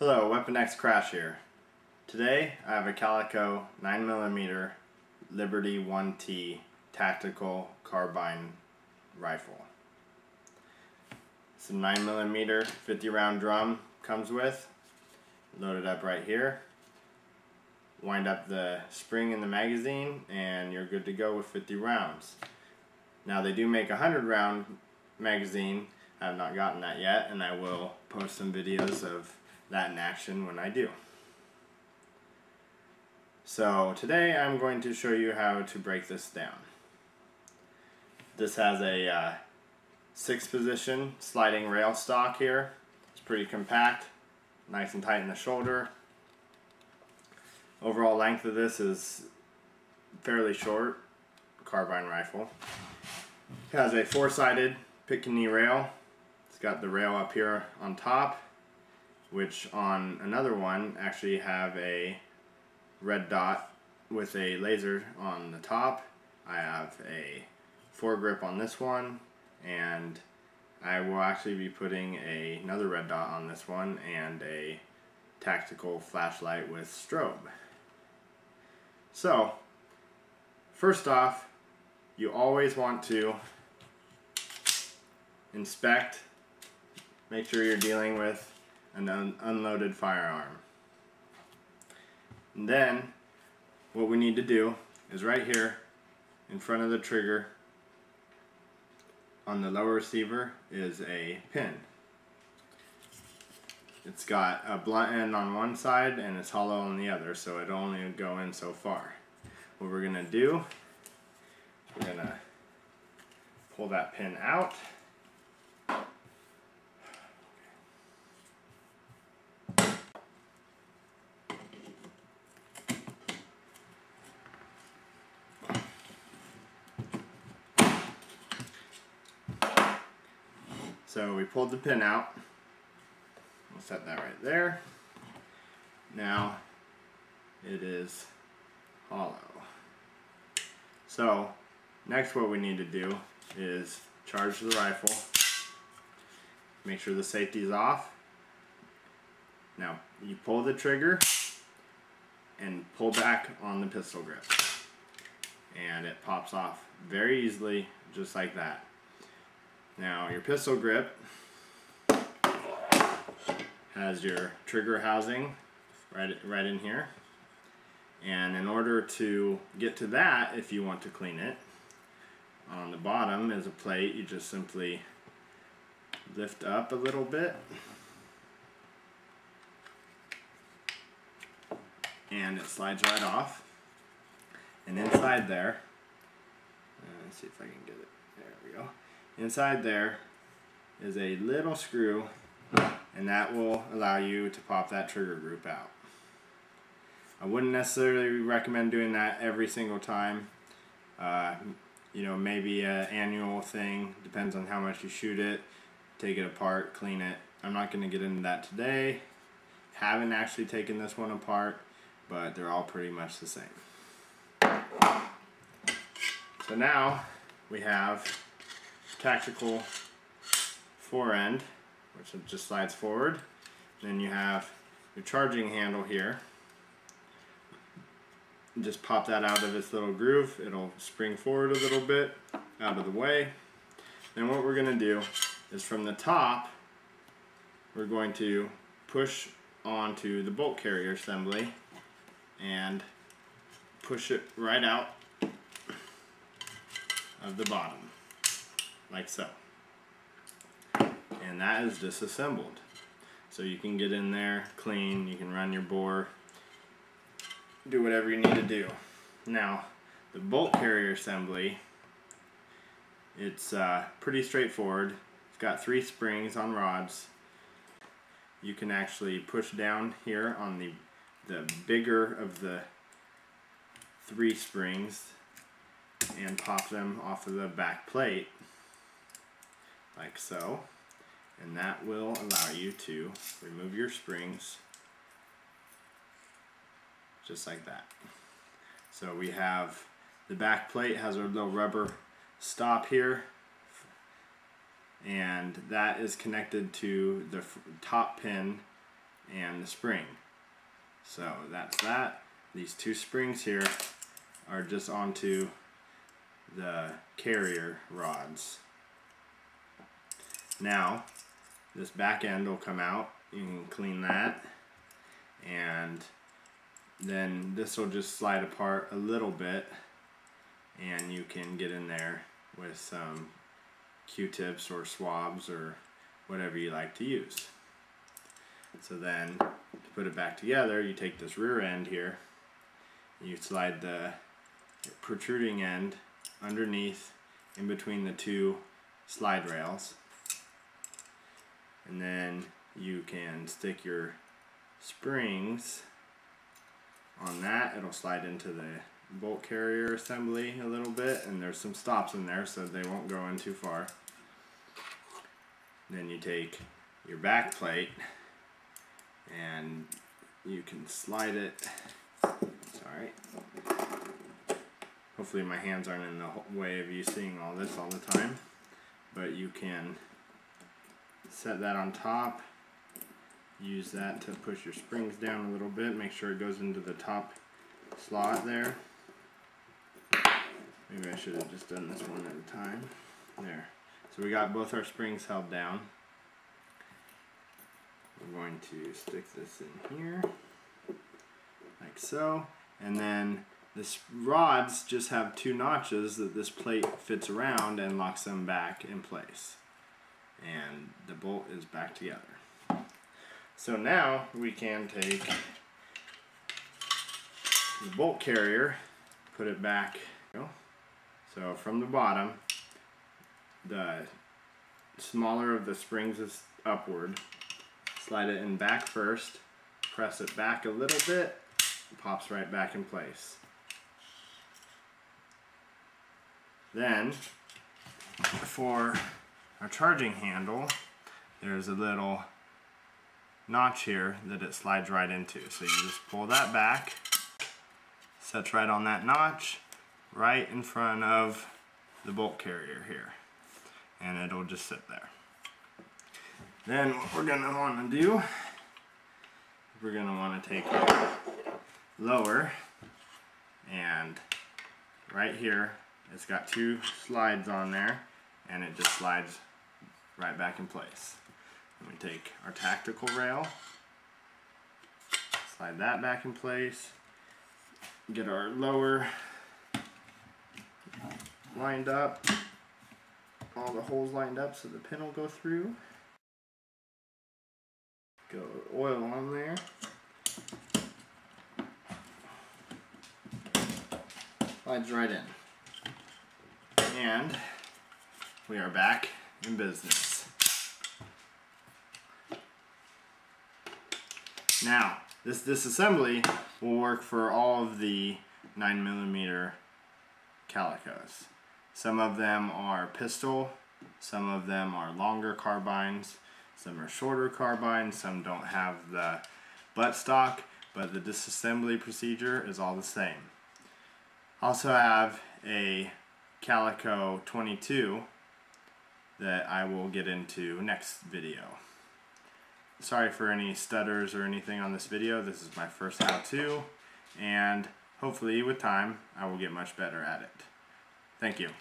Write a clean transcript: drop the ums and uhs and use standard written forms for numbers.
Hello, Weapon X Crash here. Today I have a Calico 9mm Liberty 1T tactical carbine rifle. It's a 9mm 50 round drum comes with, loaded up right here. Wind up the spring in the magazine and you're good to go with 50 rounds. Now they do make a 100 round magazine. I have not gotten that yet, and I will post some videos of that in action when I do. So today I'm going to show you how to break this down. This has a 6-position sliding rail stock here. It's pretty compact, nice and tight in the shoulder. Overall length of this is fairly short, carbine rifle. It has a 4-sided pick-and-knee rail. It's got the rail up here on top, which on another one actually have a red dot with a laser on the top. I have a foregrip on this one, and I will actually be putting another red dot on this one and a tactical flashlight with strobe. So, first off, you always want to inspect, make sure you're dealing with an unloaded firearm. And then what we need to do is right here in front of the trigger on the lower receiver is a pin. It's got a blunt end on one side and it's hollow on the other, so it'll only go in so far. What we're going to do, we're going to pull that pin out. So we pulled the pin out. We'll set that right there. Now it is hollow. So next what we need to do is charge the rifle. Make sure the safety is off. Now you pull the trigger and pull back on the pistol grip. And it pops off very easily, just like that. Now your pistol grip has your trigger housing right in here, and in order to get to that, if you want to clean it, on the bottom is a plate. You just simply lift up a little bit and it slides right off, and inside there, let's see if I can get it, there we go. Inside there is a little screw, and that will allow you to pop that trigger group out. I wouldn't necessarily recommend doing that every single time. You know, maybe an annual thing, depends on how much you shoot it. Take it apart, clean it. I'm not going to get into that today. Haven't actually taken this one apart, but they're all pretty much the same. So now we have tactical forend, which just slides forward. Then you have your charging handle here. Just pop that out of its little groove. It'll spring forward a little bit out of the way. Then what we're going to do is from the top, we're going to push onto the bolt carrier assembly and push it right out of the bottom, like so. And that is disassembled. So you can get in there, clean, you can run your bore, do whatever you need to do. Now, the bolt carrier assembly, it's pretty straightforward. It's got 3 springs on rods. You can actually push down here on the bigger of the 3 springs and pop them off of the back plate, like so, and that will allow you to remove your springs just like that. So we have the back plate has a little rubber stop here, and that is connected to the top pin and the spring. So that's that. These two springs here are just onto the carrier rods. Now this back end will come out. You can clean that, and then this will just slide apart a little bit, and you can get in there with some Q-tips or swabs or whatever you like to use. So then to put it back together, you take this rear end here, you slide the protruding end underneath in between the two slide rails, and then you can stick your springs on that. It'll slide into the bolt carrier assembly a little bit, and there's some stops in there so they won't go in too far. Then you take your back plate and you can slide it. Sorry. Hopefully my hands aren't in the way of you seeing all this all the time, but you can set that on top. Use that to push your springs down a little bit. Make sure it goes into the top slot there. Maybe I should have just done this one at a time. There. So we got both our springs held down. We're going to stick this in here, like so. And then the rods just have two notches that this plate fits around and locks them back in place. And the bolt is back together. So now we can take the bolt carrier, put it back. So from the bottom, the smaller of the springs is upward. Slide it in back first, press it back a little bit, it pops right back in place. Then for our charging handle, there's a little notch here that it slides right into. So you just pull that back, sets right on that notch, right in front of the bolt carrier here, and it'll just sit there. Then what we're going to want to do, we're going to want to take our lower, and right here it's got two slides on there, and it just slides right back in place. We take our tactical rail, slide that back in place, get our lower lined up, all the holes lined up so the pin will go through. Go oil on there. Slides right in. And we are back in business. Now, this assembly will work for all of the 9mm Calicos. Some of them are pistol, some of them are longer carbines, some are shorter carbines, some don't have the buttstock, but the disassembly procedure is all the same. Also have a Calico 22 that I will get into next video. Sorry for any stutters or anything on this video. This is my first how-to, and hopefully with time I will get much better at it. Thank you.